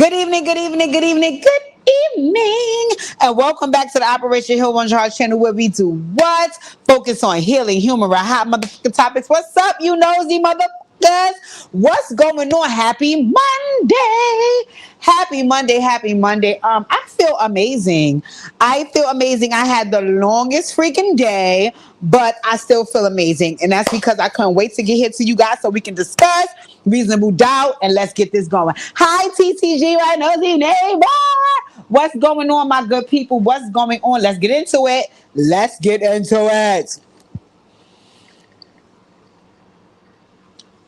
Good evening, good evening, good evening, and welcome back to the Operation Hill One Charge channel where we do what? Focus on healing, humor, and hot motherfucking topics. What's up, you nosy motherfuckers? What's going on? Happy Monday! Happy Monday, happy Monday. I feel amazing. I feel amazing. I had the longest freaking day, but I still feel amazing. And that's because I couldn't wait to get here to you guys so we can discuss reasonable doubt and let's get this going. Hi, TTG, right nosy neighbor. What's going on, my good people? What's going on? Let's get into it. Let's get into it.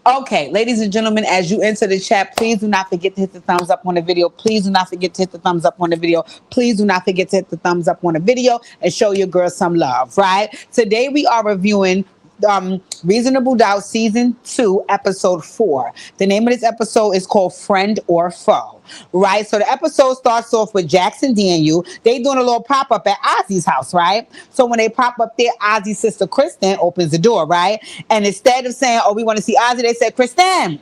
Okay, ladies and gentlemen, as you enter the chat, please do not forget to hit the thumbs up on the video. Please do not forget to hit the thumbs up on the video. Please do not forget to hit the thumbs up on the video and show your girl some love, right? Today we are reviewing Reasonable Doubt Season 2, Episode 4. The name of this episode is called Friend or Foe, right? So the episode starts off with Jax and Daniel. They doing a little pop-up at Ozzy's house, right? So when they pop up there, Ozzy's sister Kristen opens the door, right? And instead of saying, oh, we want to see Ozzy, they said, Kristen,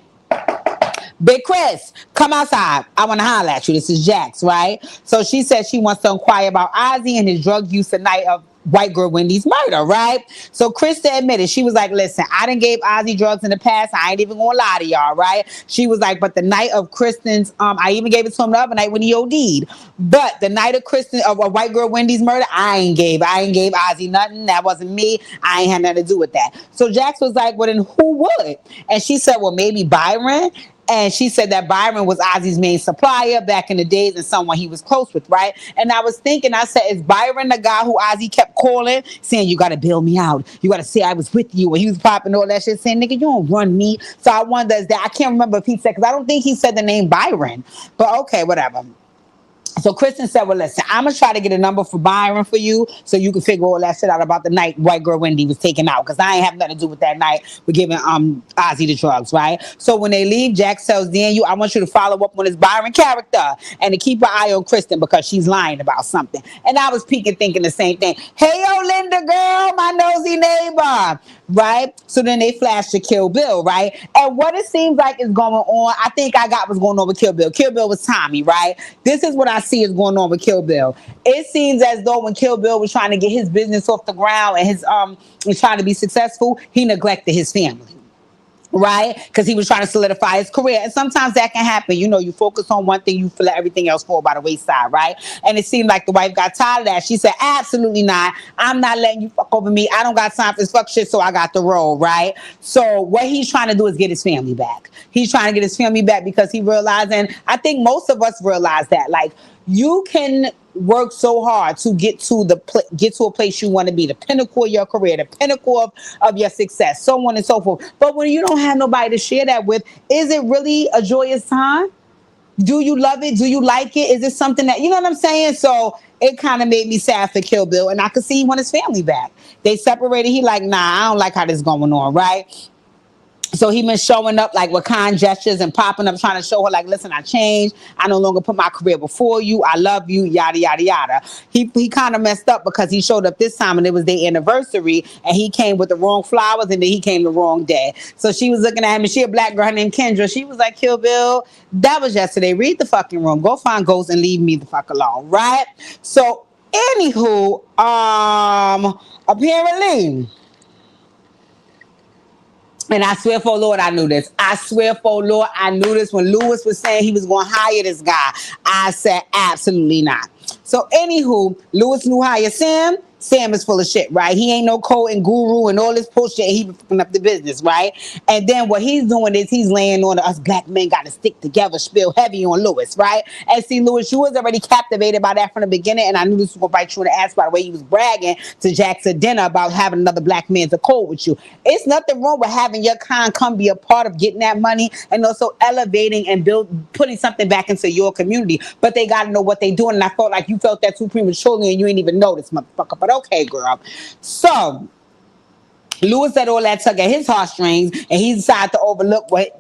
Big Chris, come outside. I want to holler at you. This is Jax, right? So she said she wants to inquire about Ozzy and his drug use the night of white girl Wendy's murder, right? So Krista admitted, she was like, listen, I done gave Ozzy drugs in the past. I ain't even gonna lie to y'all, right? She was like, but the night of Kristen's, I even gave it to him the other night when he OD'd. But the night of Kristen, of a white girl Wendy's murder, I ain't gave Ozzy nothing. That wasn't me. I ain't had nothing to do with that. So Jax was like, well, then who would? And she said, well, maybe Byron. And she said that Byron was Ozzy's main supplier back in the days and someone he was close with, right? And I was thinking, I said, is Byron the guy who Ozzy kept calling, saying, you got to bail me out. You got to say I was with you. And he was popping all that shit, saying, nigga, you don't run me. So I wonder, is that, I can't remember if he said, because I don't think he said the name Byron. But okay, whatever. So Kristen said, well, listen, I'm going to try to get a number for Byron for you so you can figure all that shit out about the night white girl Wendy was taken out, because I ain't have nothing to do with that night with giving Ozzy the drugs, right? So when they leave, Jack tells Daniel, I want you to follow up on this Byron character and to keep an eye on Kristen because she's lying about something. And I was peeking thinking the same thing. Hey, yo, Linda girl, my nosy neighbor, right? So then they flash to Kill Bill, right? And what it seems like is going on, I think I got what's going on with Kill Bill. Kill Bill was Tommy, right? This is what I see is going on with Kill Bill. It seems as though when Kill Bill was trying to get his business off the ground and his was trying to be successful, he neglected his family. Right? Because he was trying to solidify his career. And sometimes that can happen. You know, you focus on one thing, you let everything else fall by the wayside, right? And it seemed like the wife got tired of that. She said, absolutely not. I'm not letting you fuck over me. I don't got time for this fuck shit, so I got the role, right? So what he's trying to do is get his family back. He's trying to get his family back because he realized, and I think most of us realize that, like, you can work so hard to get to a place you want to be, the pinnacle of your career, the pinnacle of your success, so on and so forth. But when you don't have nobody to share that with, is it really a joyous time? Do you love it? Do you like it? Is it something that, you know what I'm saying? So it kind of made me sad for Kill Bill, and I could see he want his family back. They separated. He like, nah, I don't like how this is going on, right? So he been showing up like with kind gestures and popping up, trying to show her like, listen, I changed. I no longer put my career before you. I love you, yada, yada, yada. He kind of messed up because he showed up this time and it was their anniversary and he came with the wrong flowers and then he came the wrong day. So she was looking at him and she a black girl named Kendra. She was like, Kill Bill, that was yesterday. Read the fucking room. Go find Ghost and leave me the fuck alone, right? So anywho, apparently... And I swear for Lord, I knew this. I swear for Lord, I knew this. When Lewis was saying he was going to hire this guy, I said, absolutely not. So anywho, Lewis knew hire Sam. Sam is full of shit, right? He ain't no coding guru and all this bullshit. He been fucking up the business, right? And then what he's doing is he's laying on us black men got to stick together, spill heavy on Lewis, right? And see, Lewis, you was already captivated by that from the beginning, and I knew this was going to bite you in the ass by the way he was bragging to Jax at dinner about having another black man to code with you. It's nothing wrong with having your kind come be a part of getting that money and also elevating and putting something back into your community. But they got to know what they doing, and I felt like you felt that too prematurely and you ain't even noticed, motherfucker. But okay, girl. So Lewis said all that tug at his heartstrings, and he decided to overlook what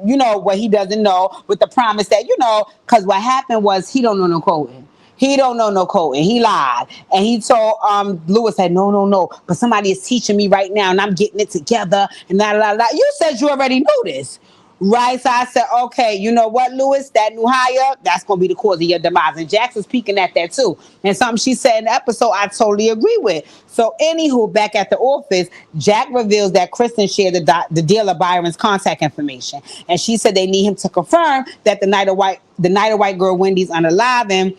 he doesn't know, with the promise that, because what happened was he don't know no coding. He don't know no coding. He lied. And he told Lewis said, no. But somebody is teaching me right now, and I'm getting it together. And la la la. You said you already knew this. Right, so I said, okay, you know what, Lewis, that new hire, that's gonna be the cause of your demise. And Jax was peeking at that too. And something she said in the episode, I totally agree with. So, anywho, back at the office, Jack reveals that Kristen shared the dealer Byron's contact information, and she said they need him to confirm that the night of white girl Wendy's unalive and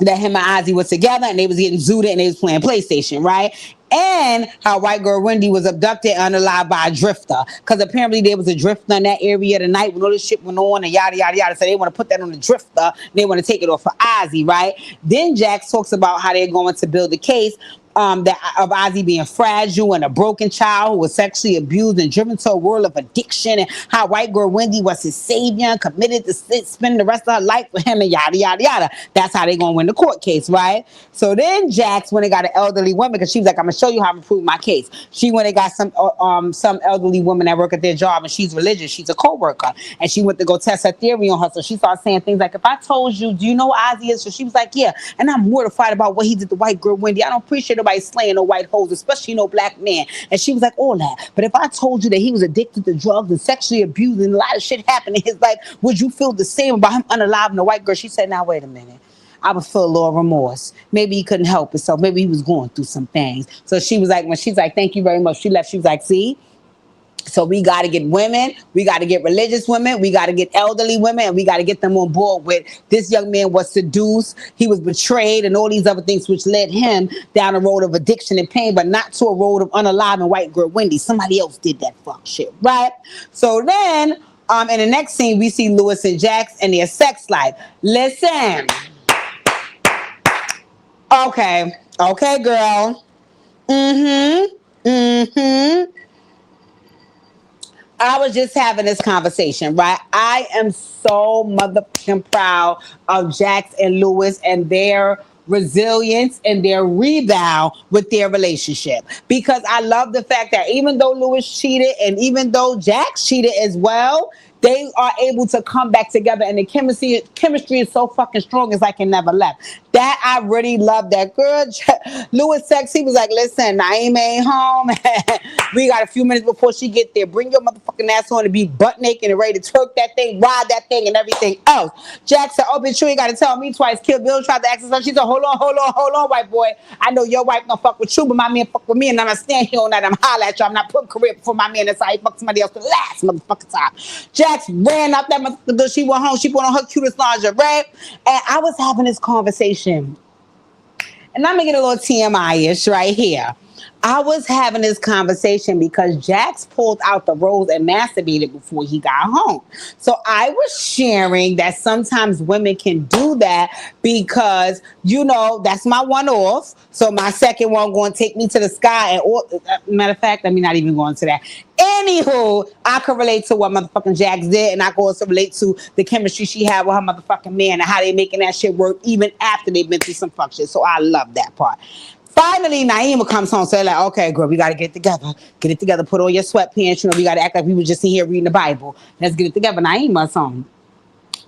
that him and Ozzy was together and they was getting zooted and they was playing PlayStation, right? And how white girl Wendy was abducted and unalive by a drifter. Because apparently there was a drifter in that area the night when all this shit went on and yada, yada, yada. So they want to put that on the drifter. They want to take it off for Ozzy, right? Then Jax talks about how they're going to build a case that of Ozzy being fragile and a broken child who was sexually abused and driven to a world of addiction, and how white girl Wendy was his savior and committed to spend the rest of her life with him and yada, yada, yada. That's how they going to win the court case, right? So then Jax, when they got an elderly woman, because she was like, I'm going to show you how to prove my case. She went and got some elderly woman that work at their job, and she's religious. She's a co-worker. And she went to go test her theory on her. So she started saying things like, if I told you, do you know what Ozzy is? So she was like, yeah. And I'm mortified about what he did to white girl Wendy. I don't appreciate nobody slaying no white hoes, especially no black man. And she was like, all that. But if I told you that he was addicted to drugs and sexually abused and a lot of shit happened in his life, would you feel the same about him unaliving a white girl? She said, now wait a minute. I would feel a little remorse. Maybe he couldn't help himself. Maybe he was going through some things. So she was like, when she's like, thank you very much, she left. She was like, see? So we got to get women, we got to get religious women, we got to get elderly women, and we got to get them on board with this young man was seduced, he was betrayed, and all these other things which led him down a road of addiction and pain, but not to a road of unaliving white girl Wendy. Somebody else did that fuck shit, right? So then, in the next scene, we see Lewis and Jax and their sex life. Listen. Okay, girl. I was just having this conversation, right? I am so motherfucking proud of Jax and Lewis and their resilience and their rebound with their relationship. Because I love the fact that even though Lewis cheated and even though Jax cheated as well, they are able to come back together, and the chemistry is so fucking strong, it's like it never left. That I really love that. Girl, Lewis Sex, he was like, listen, Naima ain't home. We got a few minutes before she get there. Bring your motherfucking ass on to be butt naked and ready to twerk that thing, ride that thing, and everything else. Jack said, oh, bitch, you ain't got to tell me twice. Kill Bill tried to ask her. She said, hold on, white boy. I know your wife don't fuck with you, but my man fuck with me, and I'm not standing here on that. I'm holla at you. I'm not putting career before my man. That's how he fuck somebody else the last motherfucking time. Jax ran out that motherfucker door. She went home. She put on her cutest lingerie. And I was having this conversation. And I'm making a little TMI-ish right here. I was having this conversation because Jax pulled out the rose and masturbated before he got home. So I was sharing that sometimes women can do that because, you know, that's my one off. So my second one going to take me to the sky. And matter of fact, let me not even go into that. Anywho, I could relate to what motherfucking Jax did, and I could also relate to the chemistry she had with her motherfucking man and how they making that shit work even after they've been through some fuck shit. So I love that part. Finally, Naima comes home, so they're like, okay, girl, we got to get it together, put on your sweatpants, you know, we got to act like we were just in here reading the Bible. Let's get it together. Naima's home.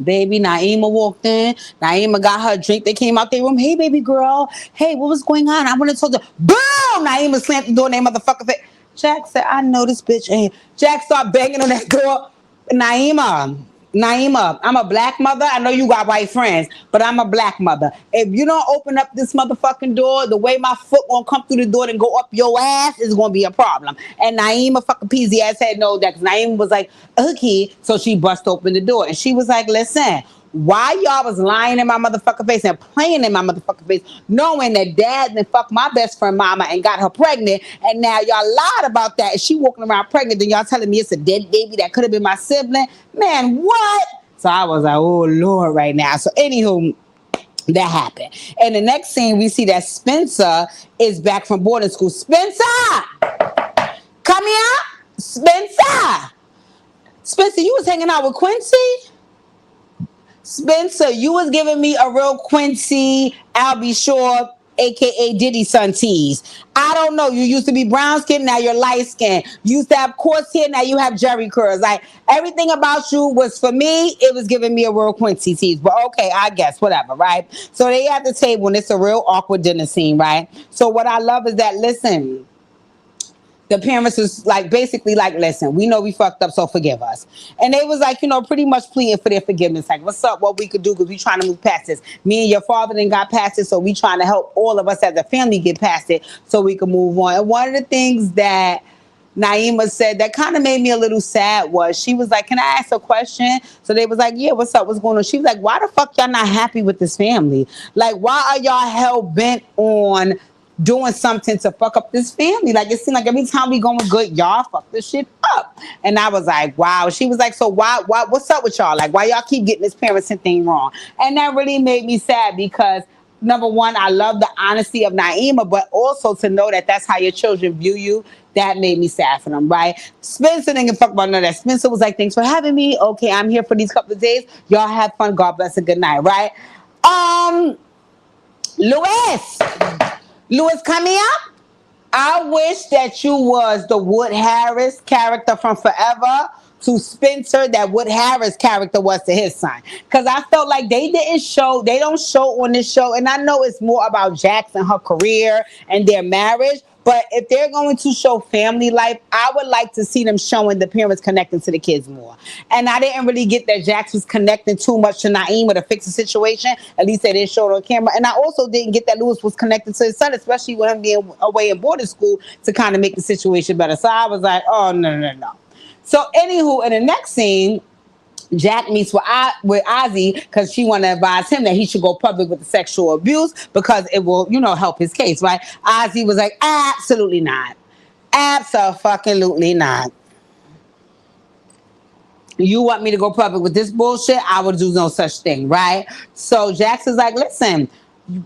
Baby, Naima walked in. Naima got her drink. They came out their room. Hey, baby girl. Hey, what was going on? I want to tell you. Boom! Naima slammed the door in their motherfucker face. Jack said, I know this bitch ain't. Jack started banging on that door. Naima, I'm a black mother. I know you got white friends, but I'm a black mother. If you don't open up this motherfucking door, the way my foot won't come through the door and go up your ass is going to be a problem. And Naima fucking peasy ass had no that. Naima was like, okay. So she bust open the door. And she was like, listen, why y'all was lying in my motherfucking face and playing in my motherfucking face, knowing that dad then fucked my best friend mama and got her pregnant, and now y'all lied about that, and she walking around pregnant, then y'all telling me it's a dead baby that could have been my sibling? Man, what? So I was like, oh Lord, right now. So anywho, that happened. And the next scene, we see that Spencer is back from boarding school. Spencer! Come here! Spencer! Spencer, you was hanging out with Quincy? Spencer, you was giving me a real Quincy, Albie Shore, a.k.a. Diddy son tease. I don't know. You used to be brown skin, now you're light skin. You used to have coarse hair, now you have Jerry curls. Like, everything about you was, for me, it was giving me a real Quincy tease. But okay, I guess, whatever, right? So they at the table, and it's a real awkward dinner scene, right? So what I love is that, listen, the parents was like basically like, listen, we know we fucked up, so forgive us. And they was like, pretty much pleading for their forgiveness. Like, what's up? What we could do, because we trying to move past this. Me and your father didn't got past it, so we trying to help all of us as a family get past it so we can move on. And one of the things that Naima said that kind of made me a little sad was she was like, can I ask a question? So they was like, yeah, what's up? What's going on? She was like, why the fuck y'all not happy with this family? Like, why are y'all hell bent on doing something to fuck up this family? Like, it seemed like every time we going good, y'all fuck this shit up. And I was like, wow. She was like, so why what's up with y'all? Like, why y'all keep getting this parenting thing wrong? And that really made me sad because number one, I love the honesty of Naima, but also to know that that's how your children view you. That made me sad for them, right? Spencer didn't give a fuck about none of that. Spencer was like, thanks for having me. Okay, I'm here for these couple of days. Y'all have fun. God bless and good night, right? Louis, come here. I wish that you was the Wood Harris character from Forever to Spencer that Wood Harris character was to his son. Because I felt like they don't show on this show. And I know it's more about Jax and her career and their marriage. But if they're going to show family life, I would like to see them showing the parents connecting to the kids more. And I didn't really get that Jax was connecting too much to Naima to fix the situation. At least they didn't show it on camera. And I also didn't get that Louis was connected to his son, especially with him being away in boarding school, to kind of make the situation better. So I was like, oh, no. So anywho, in the next scene, Jack meets with Ozzy because she want to advise him that he should go public with the sexual abuse because it will, help his case, right? Ozzy was like, absolutely not. Absolutely not. You want me to go public with this bullshit? I would do no such thing, right? So Jackson's like, listen,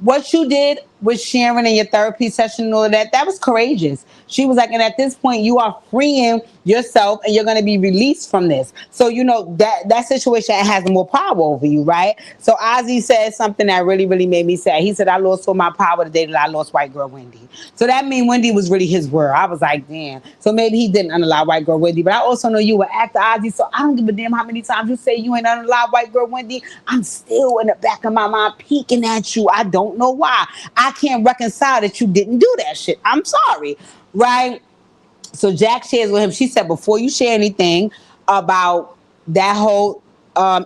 what you did with Sharon in your therapy session and all of that was courageous. She was like, and at this point, you are freeing yourself and you're going to be released from this. So, that situation has more power over you, right? So Ozzy said something that really, really made me sad. He said, I lost all my power the day that I lost white girl Wendy. So that means Wendy was really his word. I was like, damn. So maybe he didn't unalive white girl Wendy. But I also know you were actor Ozzy, so I don't give a damn how many times you say you ain't unalive white girl Wendy. I'm still in the back of my mind peeking at you. I don't know why. I can't reconcile that you didn't do that shit. I'm sorry. Right? So Jack shares with him. She said, before you share anything about that whole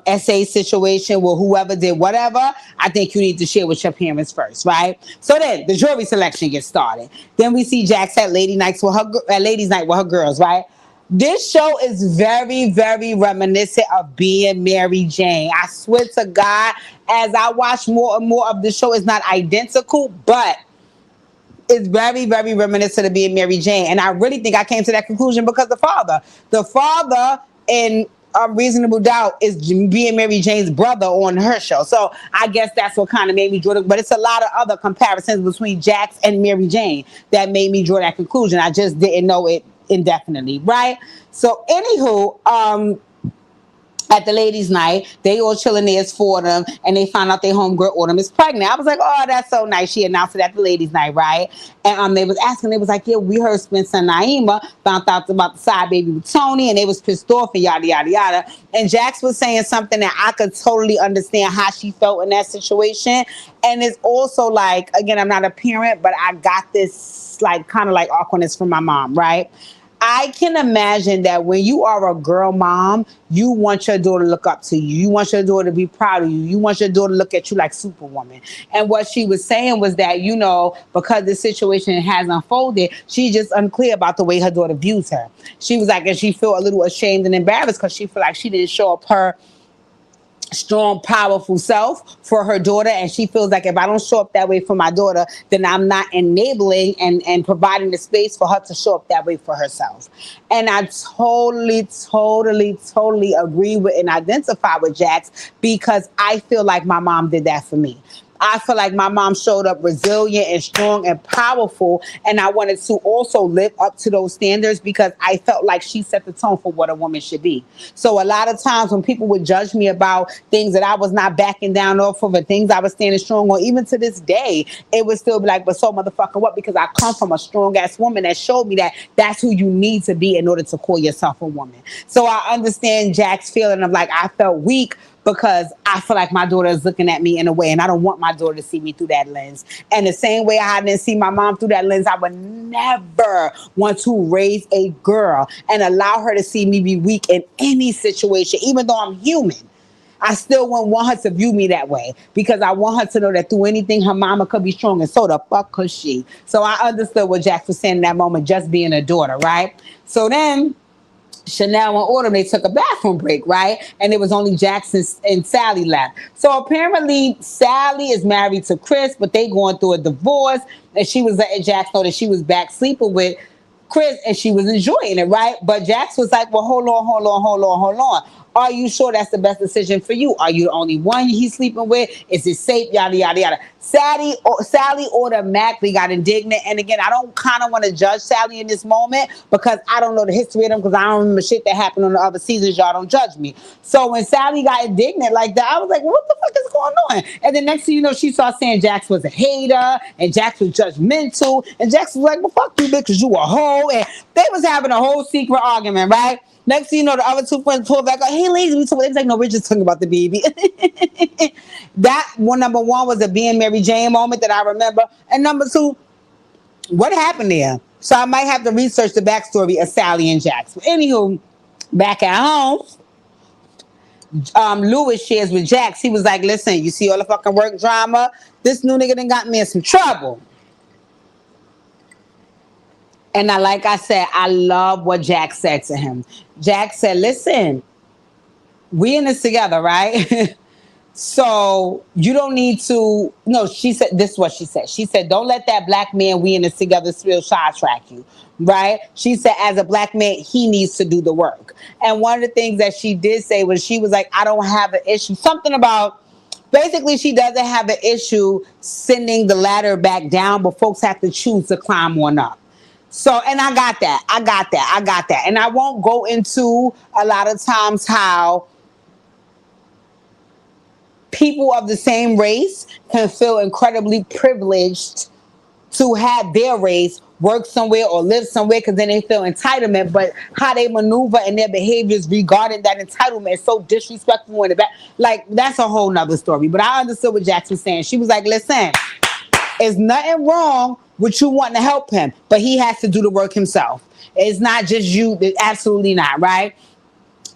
essay situation with whoever did whatever, I think you need to share with your parents first, right? So then the jury selection gets started. Then we see Jax at ladies' night with her girls, right? This show is very, very reminiscent of being Mary Jane. I swear to God, as I watch more and more of the show, it's not identical, but it's very, very reminiscent of being Mary Jane. And I really think I came to that conclusion because the father in Reasonable Doubt is being Mary Jane's brother on her show. So I guess that's what kind of made me draw it. But it's a lot of other comparisons between Jax and Mary Jane that made me draw that conclusion. I just didn't know it indefinitely, right? So anywho, at the ladies' night, they all chilling there for them, and they found out their homegirl Autumn is pregnant. I was like, oh, that's so nice. She announced it at the ladies' night, right? And they was asking, they was like, yeah, we heard Spencer and Naima found out about the side baby with Tony, and they was pissed off and yada, yada, yada. And Jax was saying something that I could totally understand how she felt in that situation. And it's also like, again, I'm not a parent, but I got this like kind of like awkwardness from my mom, right? I can imagine that when you are a girl mom, you want your daughter to look up to you. You want your daughter to be proud of you. You want your daughter to look at you like Superwoman. And what she was saying was that, because the situation has unfolded, she's just unclear about the way her daughter views her. She was like, and she felt a little ashamed and embarrassed because she felt like she didn't show up her strong, powerful self for her daughter, and she feels like if I don't show up that way for my daughter, then I'm not enabling and providing the space for her to show up that way for herself. And I totally agree with and identify with Jax because I feel like my mom did that for me. I feel like my mom showed up resilient and strong and powerful, and I wanted to also live up to those standards because I felt like she set the tone for what a woman should be. So a lot of times when people would judge me about things that I was not backing down off of or things I was standing strong on, even to this day, it would still be like, but so motherfucker what? Because I come from a strong-ass woman that showed me that that's who you need to be in order to call yourself a woman. So I understand Jack's feeling of like, I felt weak, because I feel like my daughter is looking at me in a way, and I don't want my daughter to see me through that lens. And the same way I didn't see my mom through that lens, I would never want to raise a girl and allow her to see me be weak in any situation, even though I'm human. I still wouldn't want her to view me that way, because I want her to know that through anything, her mama could be strong, and so the fuck could she. So I understood what Jax was saying in that moment, just being a daughter, right? So then Chanel and Autumn, they took a bathroom break, right? And it was only Jackson and Sally left. So apparently Sally is married to Chris, but they going through a divorce, and she was letting Jax know that she was back sleeping with Chris, and she was enjoying it, right? But Jax was like, well, hold on. Are you sure that's the best decision for you? Are you the only one he's sleeping with? Is it safe? Yada, yada, yada. Sally automatically got indignant. And again, I don't kind of want to judge Sally in this moment, because I don't know the history of them, because I don't remember shit that happened on the other seasons. Y'all don't judge me. So when Sally got indignant like that, I was like, what the fuck is going on? And then next thing you know, she started saying Jax was a hater, and Jax was judgmental. And Jax was like, well, fuck you, bitch, because you a hoe. And they was having a whole secret argument, right? Next thing you know, the other two friends pulled back. Hey, ladies, we talking. They was like, no, we're just talking about the baby. That one, number one, was a being Mary Jane moment that I remember. And number two, what happened there? So I might have to research the backstory of Sally and Jax. But anywho, back at home, Lewis shares with Jax. He was like, listen, you see all the fucking work drama? This new nigga done got me in some trouble. And like I said, I love what Jax said to him. Jax said, listen, we in this together, right? So you don't need to, no, she said, this is what she said. She said, don't let that black man we in this together still sidetrack you, right? She said, as a black man, he needs to do the work. And one of the things that she did say was, she was like, I don't have an issue. Something about, basically, she doesn't have an issue sending the ladder back down, but folks have to choose to climb on up. So, and I got that. And I won't go into a lot of times how people of the same race can feel incredibly privileged to have their race work somewhere or live somewhere, because then they feel entitlement, but how they maneuver and their behaviors regarding that entitlement is so disrespectful in the back. Like, that's a whole nother story. But I understood what Jax was saying. She was like, listen, there's nothing wrong with you wanting to help him, but he has to do the work himself. It's not just you. Absolutely not, right?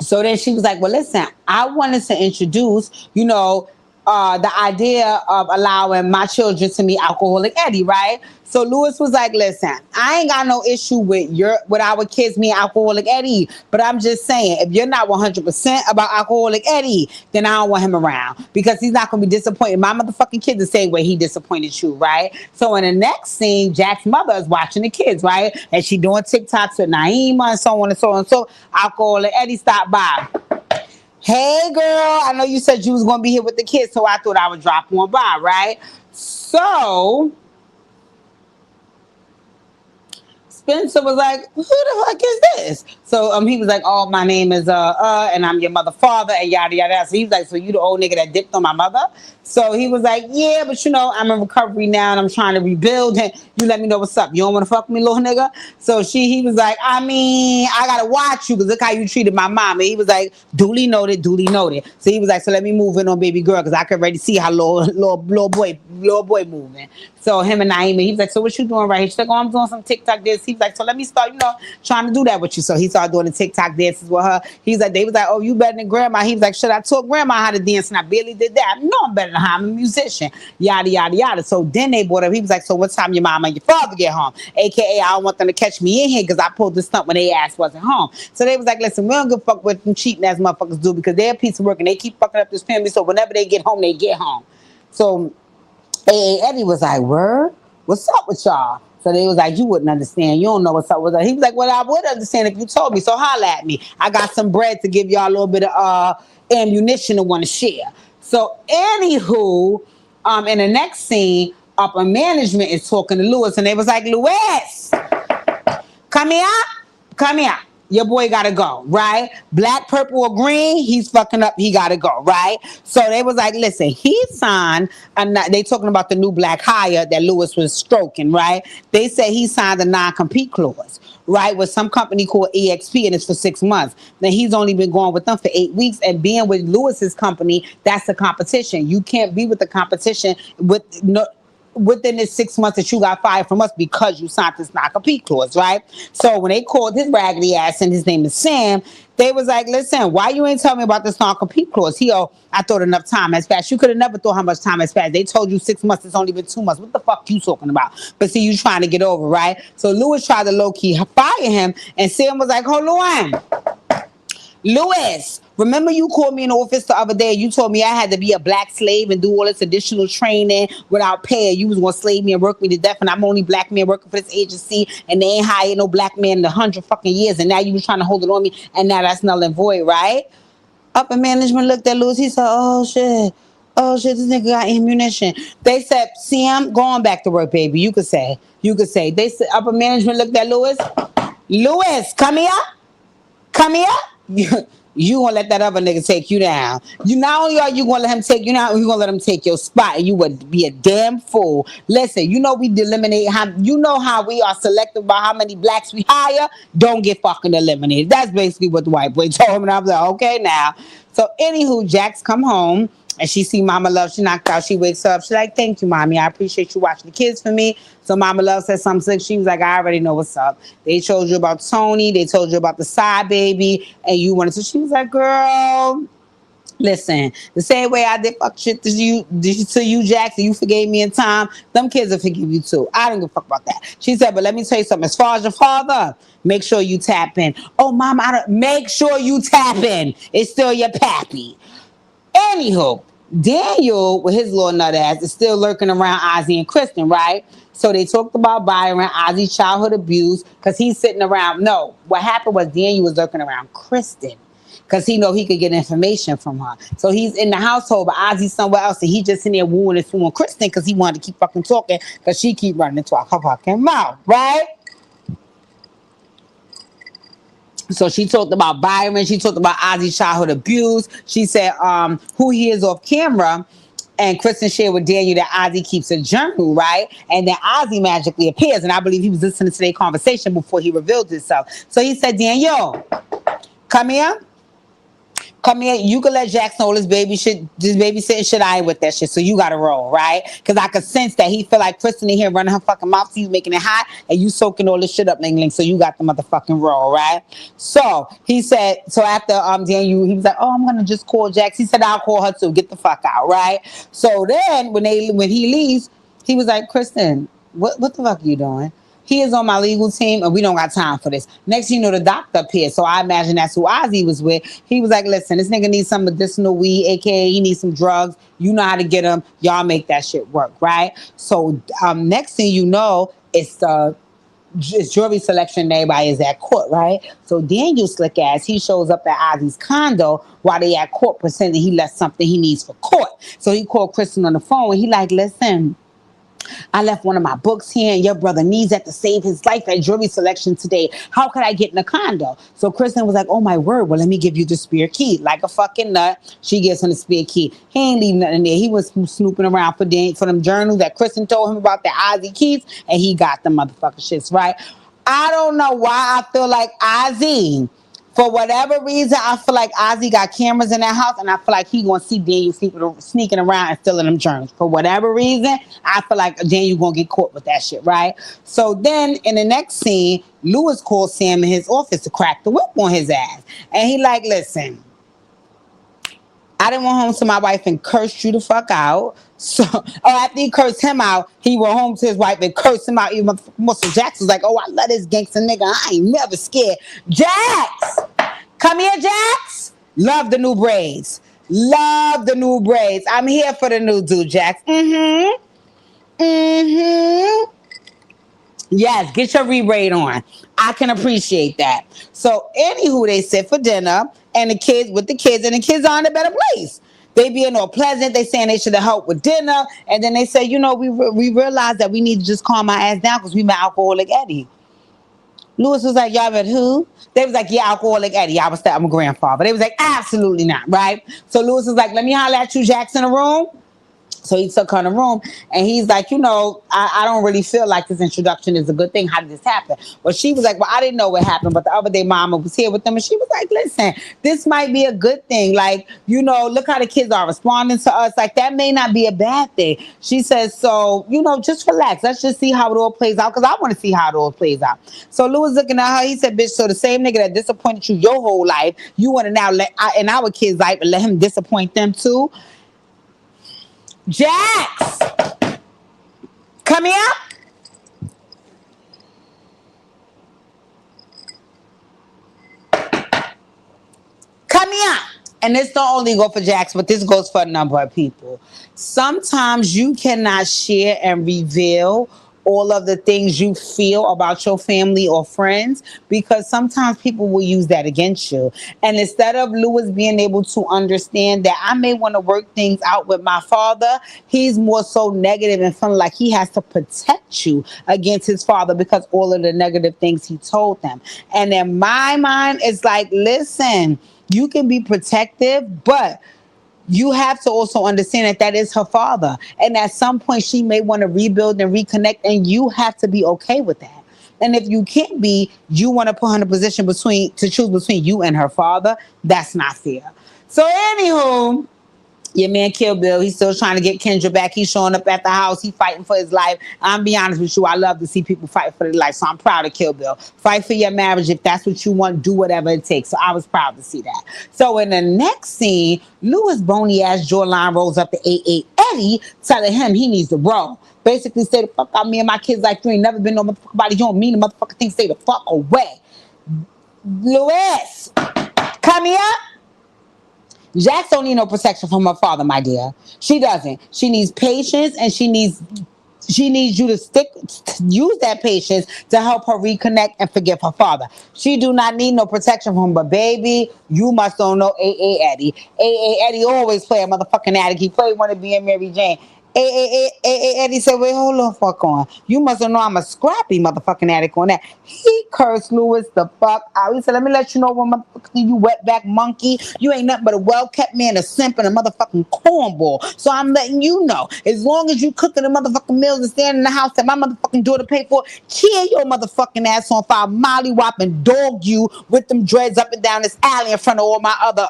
So then she was like, well, listen, I wanted to introduce, the idea of allowing my children to meet Alcoholic Eddie, right? So Lewis was like, listen, I ain't got no issue with our kids meeting Alcoholic Eddie, but I'm just saying, if you're not 100% about Alcoholic Eddie, then I don't want him around, because he's not going to be disappointed. My motherfucking kid the same way he disappointed you, right? So in the next scene, Jack's mother is watching the kids, right? And she doing TikToks with Naima and so on and so on. So Alcoholic Eddie stopped by. Hey, girl, I know you said you was going to be here with the kids, so I thought I would drop one by, right? So Spencer was like, who the fuck is this? So he was like, oh, my name is and I'm your mother father, and yada yada. So he was like, so you the old nigga that dipped on my mother? So he was like, yeah, but I'm in recovery now and I'm trying to rebuild, and you let me know what's up. You don't want to fuck me, little nigga? So he was like, I mean, I gotta watch you, because look how you treated my mom. And he was like, duly noted. So he was like, so let me move in on baby girl, because I can already see how little boy moving. So him and Naima, he was like, so what you doing right here? She's like, oh, I'm doing some TikTok dance. He was like, so let me start, trying to do that with you. So he started doing the TikTok dances with her. He was like, they was like, oh, you better than grandma. He was like, should I taught grandma how to dance? And I barely did that. No, I'm better than her. I'm a musician. Yada, yada, yada. So then they brought up, he was like, so what time your mom and your father get home? AKA, I don't want them to catch me in here, because I pulled this stunt when they ass wasn't home. So they was like, listen, we don't give a fuck what them cheating ass motherfuckers do, because they're a piece of work and they keep fucking up this family. So whenever they get home, they get home. So Eddie was like, word? What's up with y'all? So they was like, you wouldn't understand. You don't know what's up with us. He was like, well, I would understand if you told me. So holla at me. I got some bread to give y'all a little bit of ammunition to want to share. So anywho, in the next scene, upper management is talking to Lewis, and they was like, Lewis, come here. your boy gotta go, right? Black, purple, or green, he's fucking up, he gotta go, right? So they was like, listen, he signed, they talking about the new black hire that Lewis was stroking, right? They said he signed a non-compete clause, right, with some company called EXP, and it's for 6 months. Now he's only been going with them for 8 weeks, and being with Lewis's company, that's the competition. You can't be with the competition with no within the 6 months that you got fired from us because you signed this non-compete clause, right? So when they called his raggedy ass, and his name is Sam, they was like, listen, why you ain't tell me about this non-compete clause? I thought enough time has passed. You could have never thought how much time has passed. They told you 6 months, it's only been 2 months. What the fuck you talking about? But see, you trying to get over, right? So Lewis tried to low-key fire him, and Sam was like, hold on. Lewis, remember you called me in the office the other day. You told me I had to be a black slave and do all this additional training without pay. You was going to slave me and work me to death, and I'm the only black man working for this agency, and they ain't hired no black man in 100 fucking years, and now you was trying to hold it on me, and now that's null and void, right? Upper management looked at Lewis. He said, oh, shit. Oh, shit, this nigga got ammunition. They said, Sam, going back to work, baby. You could say. They said, upper management looked at Lewis. Lewis, come here. Come here. You gonna let that other nigga take you down. You not only are you gonna let him take you down, you gonna let him take your spot, and you would be a damn fool. Listen, you know we eliminate how we are selective about how many blacks we hire. Don't get fucking eliminated. That's basically what the white boy told him, and I was like, okay now. So anywho, Jax come home. And she see Mama Love, she knocked out, she wakes up, she's like, thank you, Mommy, I appreciate you watching the kids for me. So Mama Love said something slick. She was like, I already know what's up. They told you about Tony, they told you about the side baby, and you wanted to. She was like, girl, listen, the same way I did fuck shit to you, Jackson, you forgave me in time, them kids will forgive you too. I don't give a fuck about that. She said, but let me tell you something, as far as your father, make sure you tap in. Oh, Mama, make sure you tap in. It's still your pappy. Anywho, Daniel, with his little nut ass, is still lurking around Ozzy and Kristen, right? So they talked about Byron, Ozzy's childhood abuse, because he's sitting around. No, what happened was Daniel was lurking around Kristen, because he know he could get information from her. So he's in the household, but Ozzy's somewhere else, and he just in there wooing and fooling Kristen because he wanted to keep fucking talking, because she keep running into her fucking mouth, right? So she talked about Byron. She talked about Ozzy's childhood abuse. She said who he is off camera. And Kristen shared with Daniel that Ozzy keeps a journal, right? And then Ozzy magically appears. And I believe he was listening to their conversation before he revealed himself. So he said, Daniel, come here. Come here, you can let Jax know this babysitting shit. I ain't with that shit, so you gotta roll, right? Because I could sense that he feel like Kristen in here running her fucking mouth, so he's making it hot, and you soaking all this shit up, Ling Ling, so you got the motherfucking roll, right? So he said, so after Daniel, he was like, oh, I'm gonna just call Jax. He said, I'll call her too, get the fuck out, right? So then when he leaves, he was like, Kristen, what the fuck are you doing? He is on my legal team, and we don't got time for this. Next thing you know, the doctor appeared. So I imagine that's who Ozzy was with. He was like, listen, this nigga needs some medicinal weed, a.k.a. he needs some drugs. You know how to get them. Y'all make that shit work, right? So next thing you know, it's jury selection, and everybody is at court, right? So Daniel slick ass, he shows up at Ozzy's condo while they at court, pretending he left something he needs for court. So he called Kristen on the phone, and he like, listen, I left one of my books here, and your brother needs that to save his life at jury selection today. How could I get in a condo? So Kristen was like, oh my word, well, let me give you the spare key. Like a fucking nut, she gives him the spare key. He ain't leaving nothing there. He was snooping around for them journals that Kristen told him about, the Ozzy keys, and he got the motherfucking shits, right? I don't know why I feel like Ozzy, for whatever reason, I feel like Ozzy got cameras in that house, and I feel like he gonna see Daniel sneaking around and stealing them germs. For whatever reason, I feel like Daniel gonna get caught with that shit, right? So then in the next scene, Lewis calls Sam in his office to crack the whip on his ass. And he like, listen, I didn't went home to my wife and cursed you the fuck out. So, after he cursed him out, he went home to his wife and cursed him out. Even Muscle Jax was like, oh, I love this gangster nigga. I ain't never scared. Jax! Come here, Jax! Love the new braids. Love the new braids. I'm here for the new dude, Jax. Mm-hmm. Mm-hmm. Yes, get your re-braid on. I can appreciate that. So, anywho, they sit for dinner, and the kids and the kids are in a better place. They being all pleasant. They saying they should have helped with dinner, and then they say, we realized that we need to just calm our ass down because we met Alcoholic Eddie. Lewis was like, y'all read who? They was like, yeah, Alcoholic Eddie. I was that I'm a grandfather. They was like, absolutely not, right? So Lewis was like, let me holler at you, Jackson, in the room. So he took her in the room and he's like, I don't really feel like this introduction is a good thing. How did this happen? Well, she was like, well, I didn't know what happened. But the other day, mama was here with them and she was like, listen, this might be a good thing. Like, look how the kids are responding to us. Like, that may not be a bad thing. She says, so, just relax. Let's just see how it all plays out because I want to see how it all plays out. So Lou was looking at her. He said, bitch, so the same nigga that disappointed you your whole life, you want to now let in our kids' life and let him disappoint them too? Jax, come here. Come here. And this don't only go for Jax, but this goes for a number of people. Sometimes you cannot share and reveal all of the things you feel about your family or friends because sometimes people will use that against you. And instead of Lewis being able to understand that I may want to work things out with my father, he's more so negative and feeling like he has to protect you against his father because all of the negative things he told them. And in my mind, it's like, listen, you can be protective, but you have to also understand that that is her father. And at some point, she may want to rebuild and reconnect, and you have to be okay with that. And if you can't be, you want to put her in a position to choose between you and her father. That's not fair. So, anywho, your man Kill Bill, he's still trying to get Kendra back. He's showing up at the house. He's fighting for his life. I'm be honest with you, I love to see people fight for their life. So I'm proud of Kill Bill. Fight for your marriage. If that's what you want, do whatever it takes. So I was proud to see that. So in the next scene, Lewis bony ass jawline rolls up to 88 Eddie, telling him he needs to roll. Basically, say the fuck out me and my kids like you ain't never been no motherfucker body. You don't mean the motherfucker thing. Stay the fuck away. Lewis, come here. Jax don't need no protection from her father, my dear. She doesn't. She needs patience and she needs you to use that patience to help her reconnect and forgive her father. She do not need no protection from him, but baby, you must don't know A.A. Eddie. A.A. Eddie always play a motherfucking addict. He played one of being Mary Jane. Eddie said, wait, hold on, fuck on. You must know I'm a scrappy motherfucking addict on that. He cursed Lewis the fuck out. He said, let me let you know what motherfucker you wetback monkey. You ain't nothing but a well-kept man, a simp, and a motherfucking cornball. So I'm letting you know, as long as you cooking the motherfucking meals and standing in the house that my motherfucking daughter paid for, kill your motherfucking ass on fire, mollywop and dog you with them dreads up and down this alley in front of all my other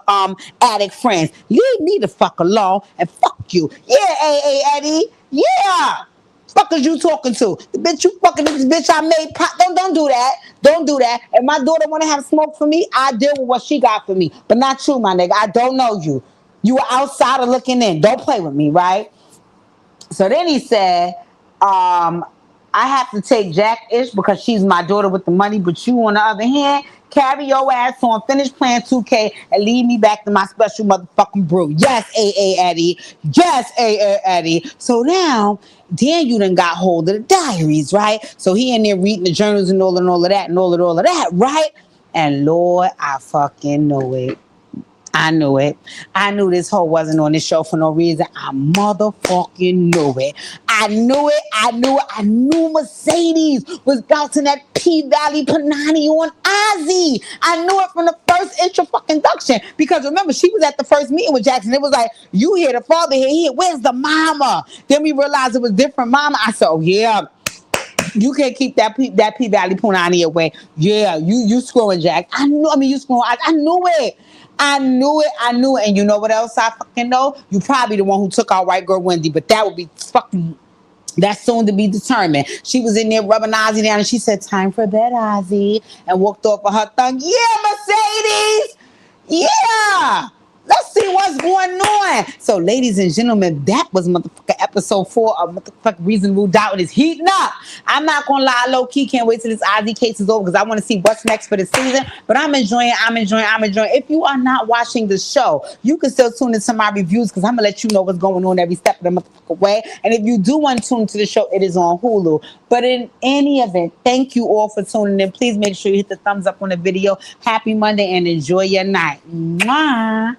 addict friends. Leave me the fuck alone and fuck you. Yeah, A.A. Eddie. Yeah. Fuck is you talking to? The bitch you fucking this bitch I made pop. Don't do that. Don't do that. If my daughter want to have smoke for me, I deal with what she got for me. But not you, my nigga. I don't know you. You were outsider looking in. Don't play with me, right? So then he said, I have to take Jack-ish because she's my daughter with the money, but you, on the other hand, carry your ass on, finish playing 2K, and lead me back to my special motherfucking brew. Yes, A.A. Eddie. Yes, A.A. Eddie. So now, Daniel done got hold of the diaries, right? So he in there reading the journals and all of that, right? And Lord, I fucking know it. I knew it. I knew this hoe wasn't on this show for no reason. I motherfucking knew it. I knew Mercedes was bouncing that P-Valley Panani on Ozzy. I knew it from the first intro fucking induction. Because remember, she was at the first meeting with Jackson. It was like, you here, the father here. Where's the mama? Then we realized it was different mama. I said, oh, yeah. You can't keep that P-Valley Punani away. Yeah, you screwing Jack. You screwing. I knew it. I knew it. And you know what else I fucking know? You probably the one who took out white girl Wendy, but that would be fucking, that's soon to be determined. She was in there rubbing Ozzy down and she said, time for bed, Ozzy, and walked off of her tongue. Yeah, Mercedes. Yeah. Let's see what's going on. So, ladies and gentlemen, that was motherfucking episode 4 of motherfucking Reasonable Doubt. And it's heating up. I'm not going to lie, low-key. Can't wait till this Ozzy case is over because I want to see what's next for the season. But I'm enjoying. If you are not watching the show, you can still tune into my reviews because I'm going to let you know what's going on every step of the motherfucking way. And if you do want to tune into the show, it is on Hulu. But in any event, thank you all for tuning in. Please make sure you hit the thumbs up on the video. Happy Monday and enjoy your night. Mwah.